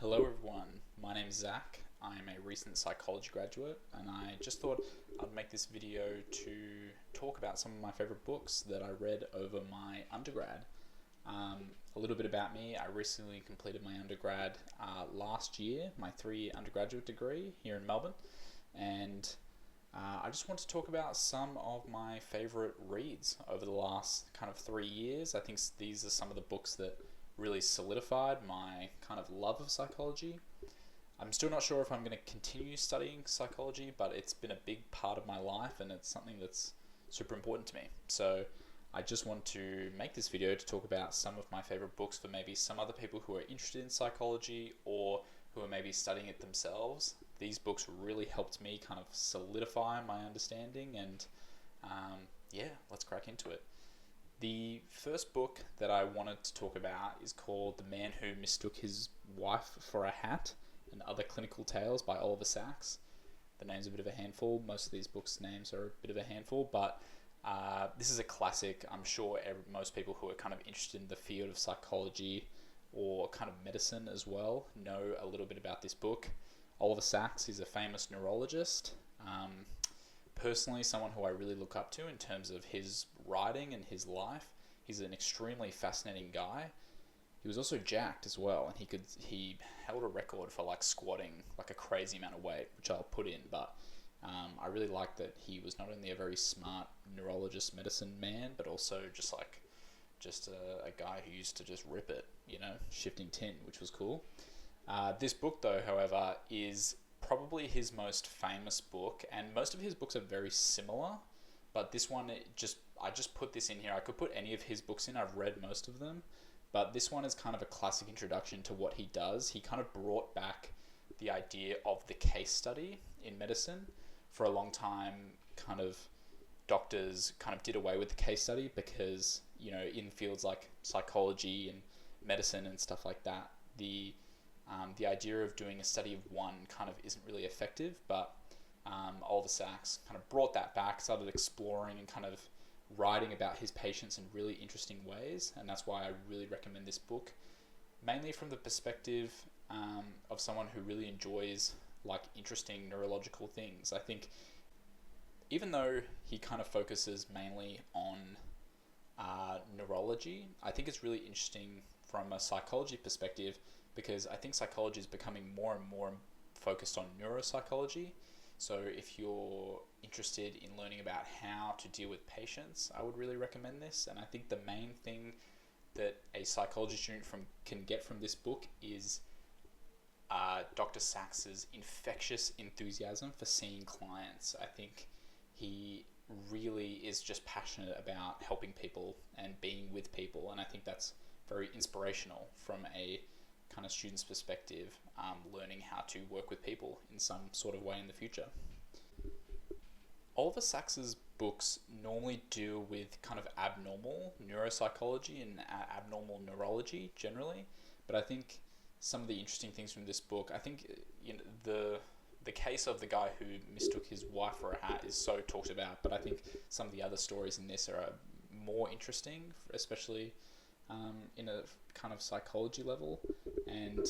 Hello everyone, my name is Zach. I'm a recent psychology graduate and I just thought I'd make this video to talk about some of my favourite books that I read over my undergrad. A little bit about me, I recently completed my undergrad last year, my 3-year undergraduate degree here in Melbourne, and I just want to talk about some of my favourite reads over the last kind of 3 years. I think these are some of the books that really solidified my kind of love of psychology. I'm still not sure if I'm going to continue studying psychology, but it's been a big part of my life and it's something that's super important to me. So I just want to make this video to talk about some of my favorite books for maybe some other people who are interested in psychology or who are maybe studying it themselves. These books really helped me kind of solidify my understanding and let's crack into it. The first book that I wanted to talk about is called The Man Who Mistook His Wife for a Hat and Other Clinical Tales by Olver Sacks. The name's a bit of a handful. Most of these books' names are a bit of a handful, but this is a classic. I'm sure most people who are kind of interested in the field of psychology or kind of medicine as well know a little bit about this book. Olver Sacks is a famous neurologist. Personally, someone who I really look up to in terms of his writing and his life. He's an extremely fascinating guy. He was also jacked as well, and he held a record for like squatting like a crazy amount of weight, which I'll put in. But I really like that he was not only a very smart neurologist, medicine man, but also just a guy who used to just rip it, shifting tin, which was cool. This book, though, however, is probably his most famous book, and most of his books are very similar, but this one, I just put this in here. I could put any of his books in. I've read most of them, but this one is kind of a classic introduction to what he does. He kind of brought back the idea of the case study in medicine. For a long time, kind of doctors kind of did away with the case study because, in fields like psychology and medicine and stuff like that, the idea of doing a study of one kind of isn't really effective, but Olver Sacks kind of brought that back, started exploring and kind of writing about his patients in really interesting ways, and that's why I really recommend this book, mainly from the perspective of someone who really enjoys like interesting neurological things. I think even though he kind of focuses mainly on neurology, I think it's really interesting from a psychology perspective, because I think psychology is becoming more and more focused on neuropsychology. So if you're interested in learning about how to deal with patients, I would really recommend this. And I think the main thing that a psychology student can get from this book is Dr. Sacks's infectious enthusiasm for seeing clients. I think he really is just passionate about helping people and being with people, and I think that's very inspirational from a kind of student's perspective, learning how to work with people in some sort of way in the future. Oliver Sacks's books normally deal with kind of abnormal neuropsychology and abnormal neurology generally, but I think some of the interesting things from this book, I think the case of the guy who mistook his wife for a hat is so talked about, but I think some of the other stories in this are more interesting, especially in a kind of psychology level. And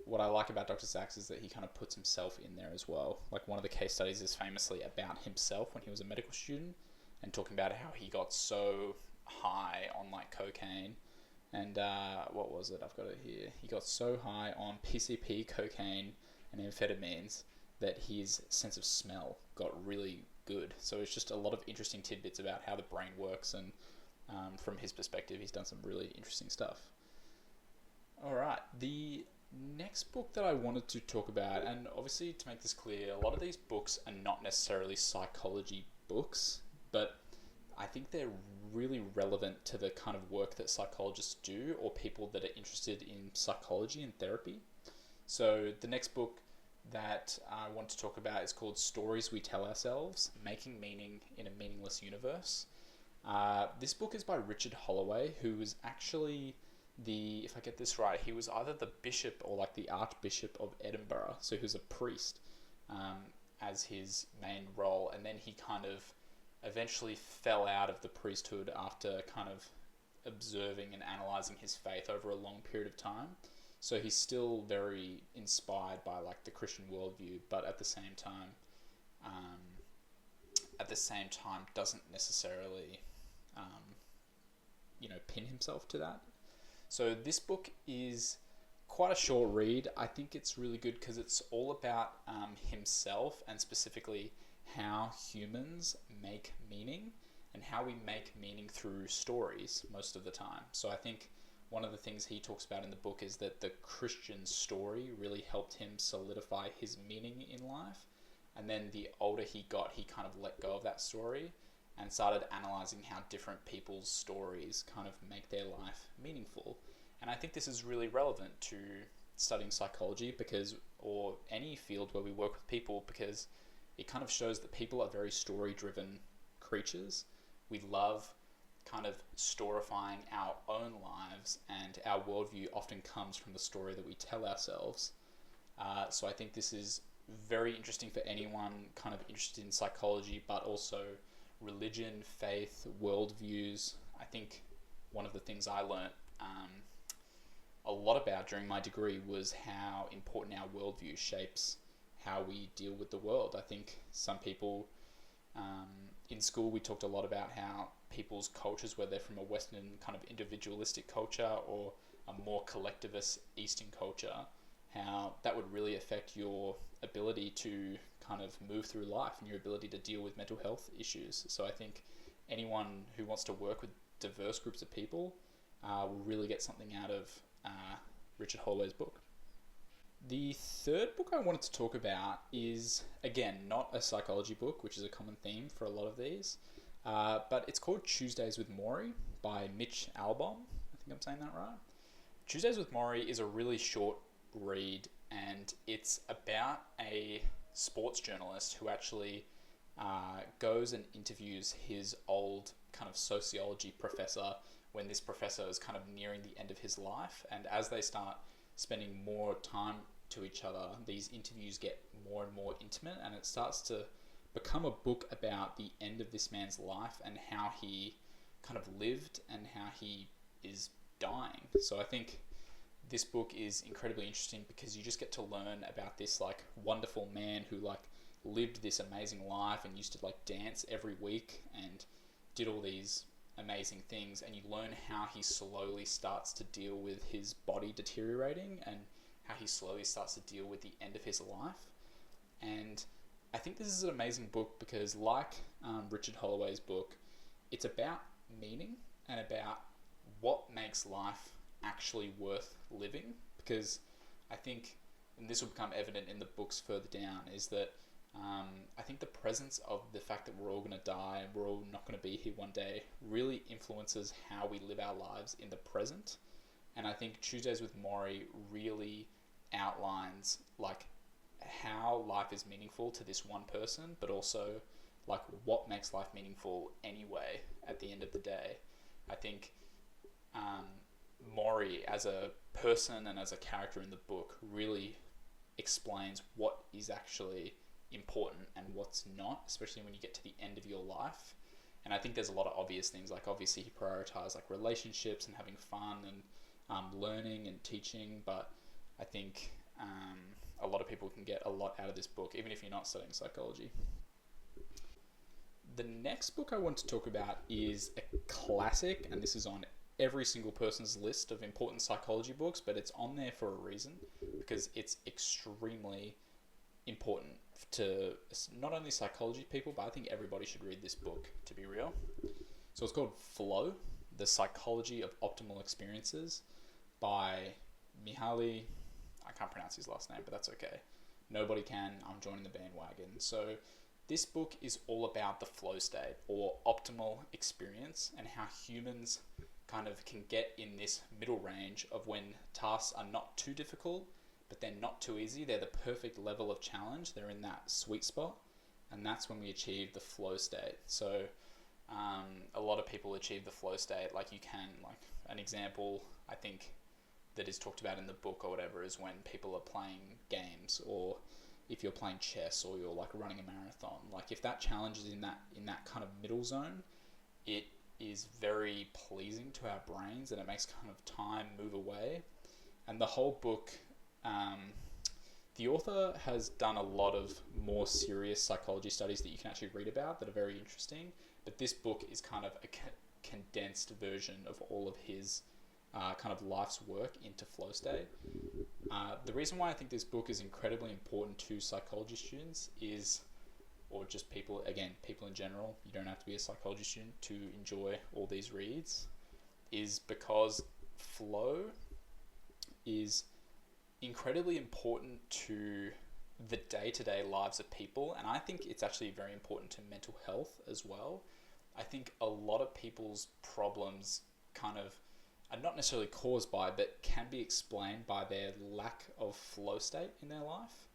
what I like about Dr. Sacks is that he kind of puts himself in there as well. Like one of the case studies is famously about himself when he was a medical student, and talking about how he got so high on like cocaine and what was it? I've got it here. He got so high on PCP, cocaine, and amphetamines that his sense of smell got really good. So it's just a lot of interesting tidbits about how the brain works, and from his perspective, he's done some really interesting stuff. Alright, the next book that I wanted to talk about, and obviously to make this clear, a lot of these books are not necessarily psychology books, but I think they're really relevant to the kind of work that psychologists do, or people that are interested in psychology and therapy. So the next book that I want to talk about is called Stories We Tell Ourselves, Making Meaning in a Meaningless Universe. This book is by Richard Holloway, who was actually if I get this right, he was either the bishop or like the Archbishop of Edinburgh, so he was a priest as his main role, and then he kind of eventually fell out of the priesthood after kind of observing and analysing his faith over a long period of time. So he's still very inspired by like the Christian worldview, but um, at the same time doesn't necessarily, pin himself to that. So this book is quite a short read. I think it's really good because it's all about himself, and specifically how humans make meaning and how we make meaning through stories most of the time. So I think one of the things he talks about in the book is that the Christian story really helped him solidify his meaning in life. And then the older he got, he kind of let go of that story and started analysing how different people's stories kind of make their life meaningful. And I think this is really relevant to studying psychology or any field where we work with people, because it kind of shows that people are very story-driven creatures. We love kind of storifying our own lives, and our worldview often comes from the story that we tell ourselves. So I think this is very interesting for anyone kind of interested in psychology, but also religion, faith, worldviews. I think one of the things I learnt a lot about during my degree was how important our worldview shapes how we deal with the world. I think some people in school, we talked a lot about how people's cultures, whether they're from a Western kind of individualistic culture or a more collectivist Eastern culture, how that would really affect your ability to kind of move through life and your ability to deal with mental health issues. So I think anyone who wants to work with diverse groups of people will really get something out of Richard Holloway's book. The third book I wanted to talk about is, again, not a psychology book, which is a common theme for a lot of these, but it's called Tuesdays with Morrie by Mitch Albom. I think I'm saying that right. Tuesdays with Morrie is a really short read, and it's about a sports journalist who actually goes and interviews his old kind of sociology professor when this professor is kind of nearing the end of his life. And as they start spending more time to each other, these interviews get more and more intimate, and it starts to become a book about the end of this man's life and how he kind of lived and how he is dying. So I think this book is incredibly interesting because you just get to learn about this like wonderful man who like lived this amazing life and used to like dance every week and did all these amazing things, and you learn how he slowly starts to deal with his body deteriorating and how he slowly starts to deal with the end of his life. And I think this is an amazing book because, like Richard Holloway's book, it's about meaning and about what makes life actually worth living. Because I think, and this will become evident in the books further down, is that I think the presence of the fact that we're all going to die and we're all not going to be here one day really influences how we live our lives in the present. And I think Tuesdays with Morrie really outlines like how life is meaningful to this one person, but also like what makes life meaningful anyway at the end of the day. I think Morrie as a person and as a character in the book really explains what is actually important and what's not, especially when you get to the end of your life. And I think there's a lot of obvious things, like obviously he prioritized like relationships and having fun and learning and teaching, but I think a lot of people can get a lot out of this book, even if you're not studying psychology. The next book I want to talk about is a classic, and this is on every single person's list of important psychology books, but it's on there for a reason, because it's extremely important to not only psychology people, but I think everybody should read this book, to be real. So it's called Flow, The Psychology of Optimal Experiences by Mihaly. I can't pronounce his last name, but that's okay. Nobody can. I'm joining the bandwagon. So this book is all about the flow state or optimal experience and how humans kind of can get in this middle range of when tasks are not too difficult, but they're not too easy. They're the perfect level of challenge. They're in that sweet spot, and that's when we achieve the flow state. So a lot of people achieve the flow state like you can. Like an example, I think, that is talked about in the book or whatever is when people are playing games, or if you're playing chess, or you're like running a marathon. Like if that challenge is in that kind of middle zone, it is very pleasing to our brains, and it makes kind of time move away. And the whole book, the author has done a lot of more serious psychology studies that you can actually read about that are very interesting. But this book is kind of a condensed version of all of his kind of life's work into flow state. The reason why I think this book is incredibly important to psychology students is, or just people in general, you don't have to be a psychology student to enjoy all these reads, is because flow is incredibly important to the day-to-day lives of people, and I think it's actually very important to mental health as well. I think a lot of people's problems kind of are not necessarily caused by, but can be explained by their lack of flow state in their life.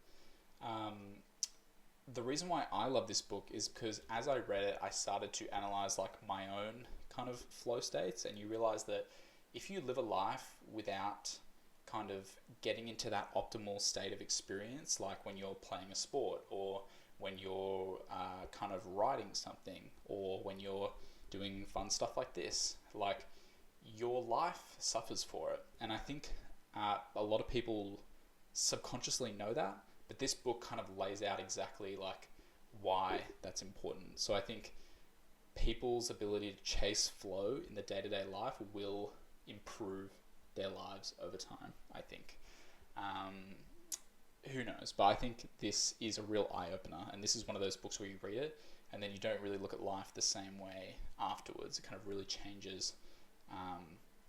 The reason why I love this book is because as I read it, I started to analyze like my own kind of flow states, and you realize that if you live a life without kind of getting into that optimal state of experience, like when you're playing a sport, or when you're kind of writing something, or when you're doing fun stuff like this, like your life suffers for it. And I think a lot of people subconsciously know that, but this book kind of lays out exactly like why that's important. So I think people's ability to chase flow in the day-to-day life will improve their lives over time, I think. Who knows? But I think this is a real eye-opener, and this is one of those books where you read it and then you don't really look at life the same way afterwards. It kind of really changes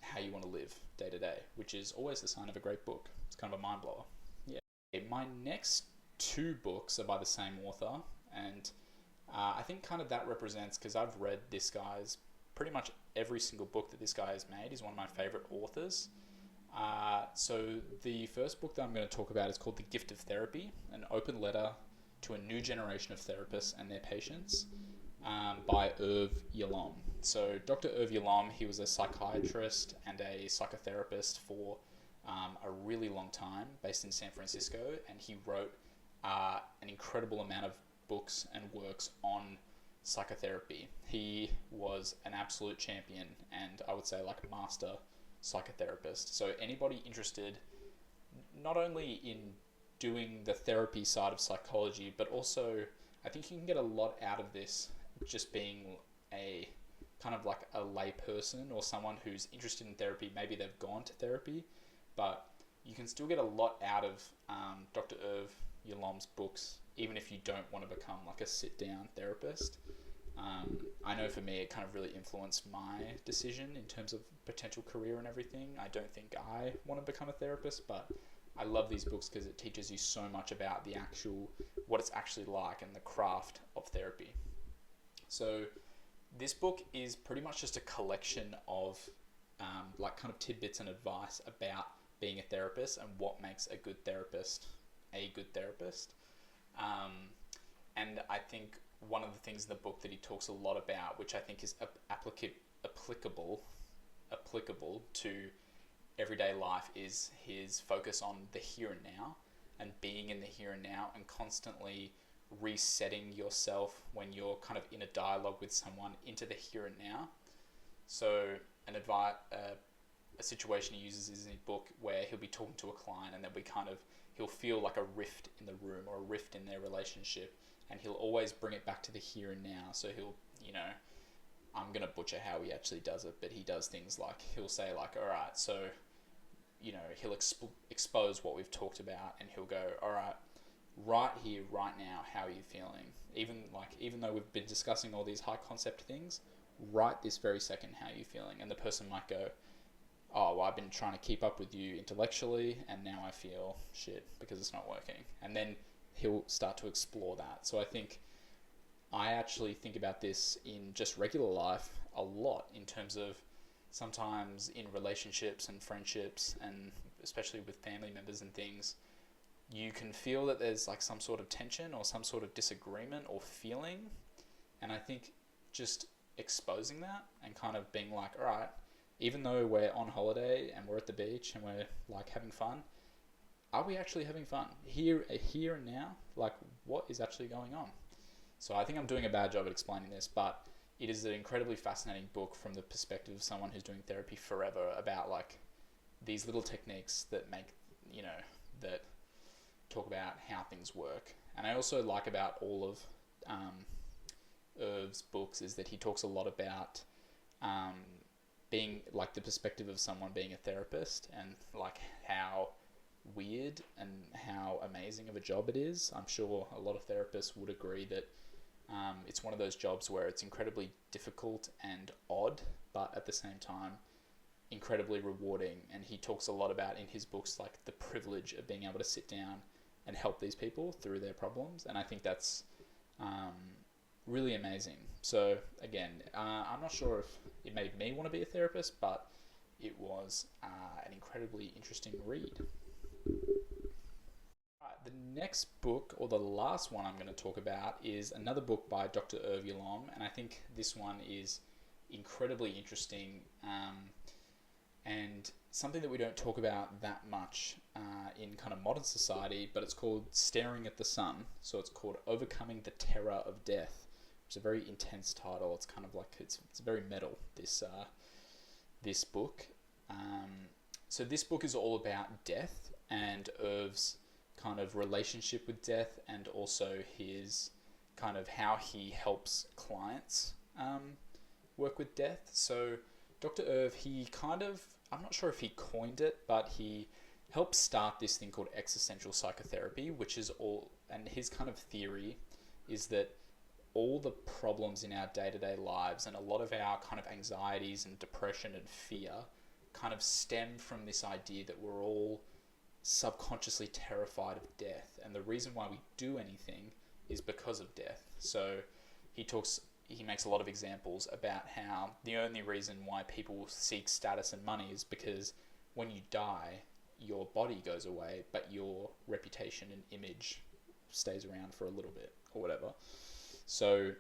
how you want to live day to day, which is always the sign of a great book. It's kind of a mind blower. Yeah. My next two books are by the same author, and I think kind of that represents, because I've read this guy's pretty much every single book that this guy has made. He's one of my favorite authors. So the first book that I'm going to talk about is called The Gift of Therapy, an open letter to a new generation of therapists and their patients, by Irvin Yalom. So Dr. Irvin Yalom, he was a psychiatrist and a psychotherapist for a really long time, based in San Francisco, and he wrote an incredible amount of books and works on psychotherapy. He was an absolute champion, and I would say like master psychotherapist. So anybody interested not only in doing the therapy side of psychology, but also I think you can get a lot out of this just being a kind of like a lay person or someone who's interested in therapy. Maybe they've gone to therapy, but you can still get a lot out of Dr. Irvin Yalom's books, even if you don't want to become like a sit-down therapist. I know for me, it kind of really influenced my decision in terms of potential career and everything. I don't think I want to become a therapist, but I love these books because it teaches you so much about the actual, what it's actually like and the craft of therapy. So this book is pretty much just a collection of like kind of tidbits and advice about being a therapist and what makes a good therapist a good therapist. And I think one of the things in the book that he talks a lot about, which I think is applicable to everyday life, is his focus on the here and now, and being in the here and now, and constantly resetting yourself when you're kind of in a dialogue with someone into the here and now. So a situation he uses is in his book where he'll be talking to a client, and then he'll feel like a rift in the room or a rift in their relationship, and he'll always bring it back to the here and now. So he'll, I'm going to butcher how he actually does it, but he does things like, he'll say like, all right, so, he'll expose what we've talked about, and he'll go, all right, right here, right now, how are you feeling? Even though we've been discussing all these high concept things, right this very second, how are you feeling? And the person might go, oh, well, I've been trying to keep up with you intellectually, and now I feel shit because it's not working. And then he'll start to explore that. So I think I actually think about this in just regular life a lot, in terms of sometimes in relationships and friendships, and especially with family members and things, you can feel that there's like some sort of tension or some sort of disagreement or feeling. And I think just exposing that and kind of being like, all right, even though we're on holiday and we're at the beach and we're like having fun, are we actually having fun? Here and now, like what is actually going on? So I think I'm doing a bad job at explaining this, but it is an incredibly fascinating book from the perspective of someone who's doing therapy forever, about like these little techniques that that talk about how things work. And I also like about all of Irv's books is that he talks a lot about being like the perspective of someone being a therapist, and like how weird and how amazing of a job it is. I'm sure a lot of therapists would agree that it's one of those jobs where it's incredibly difficult and odd, but at the same time incredibly rewarding. And he talks a lot about in his books like the privilege of being able to sit down and help these people through their problems, and I think that's really amazing. So again, I'm not sure if it made me want to be a therapist, but it was an incredibly interesting read. Right, the next book, or the last one I'm going to talk about, is another book by Dr. Yalom, and I think this one is incredibly interesting and something that we don't talk about that much in kind of modern society, but it's called Staring at the Sun. So it's called Overcoming the Terror of Death. It's a very intense title. It's kind of like, it's very metal, this book. So this book is all about death and Irv's kind of relationship with death, and also his kind of how he helps clients work with death. So Dr. Irv, he kind of, I'm not sure if he coined it, but he helped start this thing called existential psychotherapy, which is all, and his kind of theory is that all the problems in our day-to-day lives and a lot of our kind of anxieties and depression and fear kind of stem from this idea that we're all subconsciously terrified of death, and the reason why we do anything is because of death. So he makes a lot of examples about how the only reason why people seek status and money is because when you die, your body goes away, but your reputation and image stays around for a little bit or whatever. So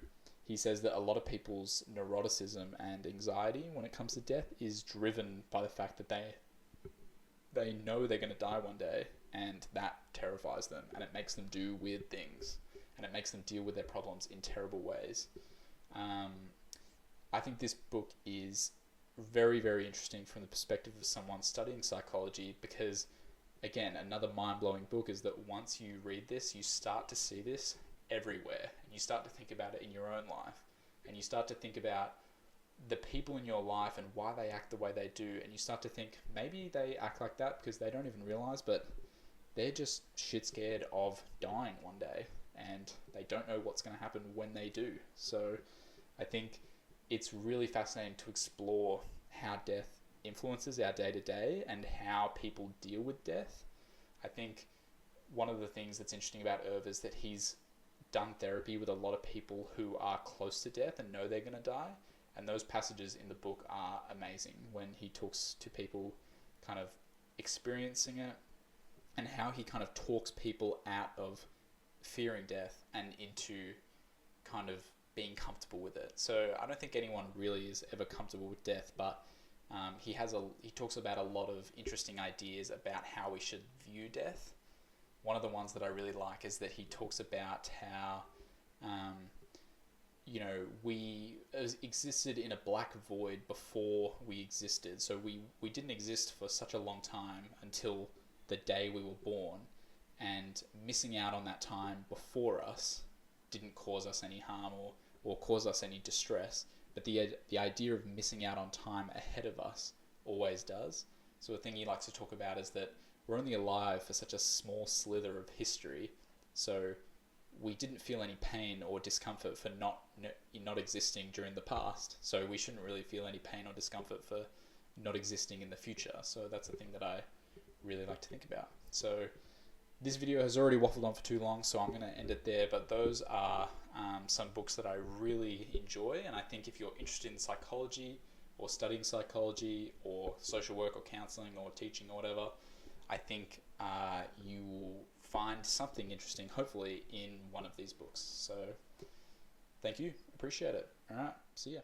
he says that a lot of people's neuroticism and anxiety when it comes to death is driven by the fact that they know they're going to die one day, and that terrifies them, and it makes them do weird things, and it makes them deal with their problems in terrible ways. I think this book is very, very interesting from the perspective of someone studying psychology, because again, another mind-blowing book is that once you read this, you start to see this everywhere, and you start to think about it in your own life, and you start to think about the people in your life and why they act the way they do, and you start to think maybe they act like that because they don't even realize, but they're just shit scared of dying one day, and they don't know what's going to happen when they do. So I think it's really fascinating to explore how death influences our day-to-day and how people deal with death. I think one of the things that's interesting about Irv is that he's done therapy with a lot of people who are close to death and know they're going to die, and those passages in the book are amazing when he talks to people kind of experiencing it, and how he kind of talks people out of fearing death and into kind of being comfortable with it. So I don't think anyone really is ever comfortable with death, but he talks about a lot of interesting ideas about how we should view death. One of the ones that I really like is that he talks about how we existed in a black void before we existed. So we didn't exist for such a long time until the day we were born, and missing out on that time before us didn't cause us any harm or cause us any distress, but the idea of missing out on time ahead of us always does. So the thing he likes to talk about is that we're only alive for such a small slither of history, so we didn't feel any pain or discomfort for not existing during the past, so we shouldn't really feel any pain or discomfort for not existing in the future. So that's the thing that I really like to think about. So this video has already waffled on for too long, so I'm going to end it there, but those are some books that I really enjoy, and I think if you're interested in psychology or studying psychology or social work or counselling or teaching or whatever, I think you will find something interesting, hopefully, in one of these books. So thank you. Appreciate it. All right. See ya.